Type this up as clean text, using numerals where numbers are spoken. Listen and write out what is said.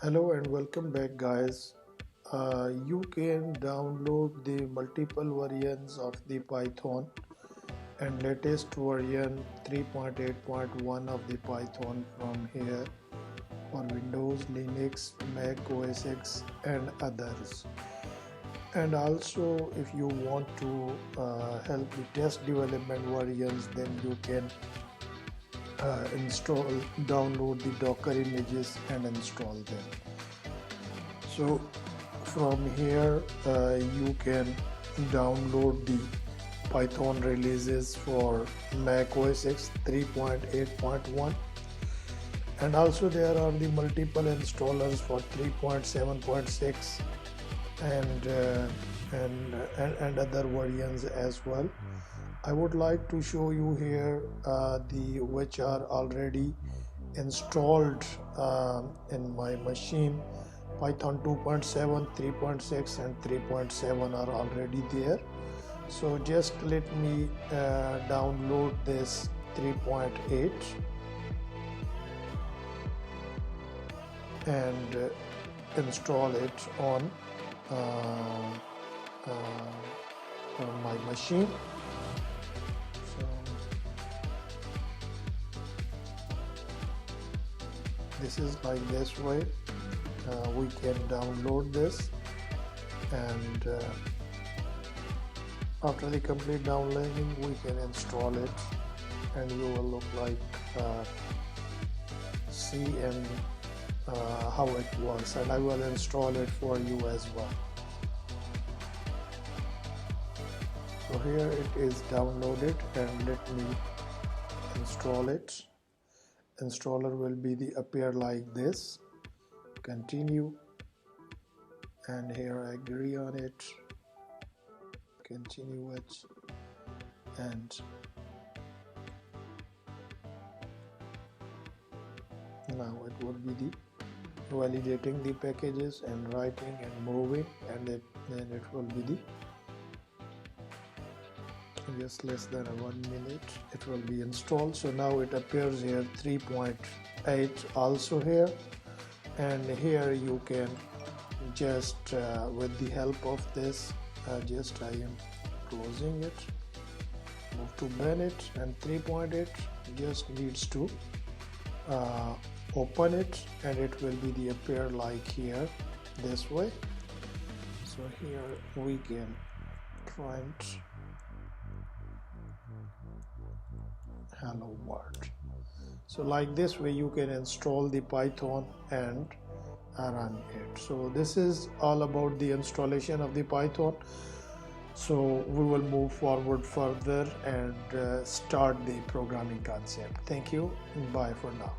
Hello and welcome back, guys. You can download the multiple variants of the Python and latest version 3.8.1 of the Python from here for Windows, Linux, Mac OS X and others. And also, if you want to help the test development variants, then you can download the Docker images and install them. So from here you can download the Python releases for Mac OS X 3.8.1, and also there are the multiple installers for 3.7.6 and other versions as well. I would like to show you here the which are already installed in my machine. Python 2.7, 3.6 and 3.7 are already there. So just let me download this 3.8 and install it on my machine. So this is like this way. We can download this, and after the complete downloading we can install it, and you will look like see and how it works, and I will install it for you as well. So here it is downloaded, and let me install it. Installer will be appear like this. Continue, and here I agree on it, continue it, and now it will be validating the packages and writing and moving, and then it will be just less than 1 minute it will be installed. So now it appears here 3.8 also here. And here you can just with the help of this I am closing it, move to Bennett, and 3.8 just needs to open it, and it will be appear like here this way. So here we can print hello world. So like this way you can install the Python and run it. So this is all about the installation of the Python. So we will move forward further and start the programming concept. Thank you. Bye for now.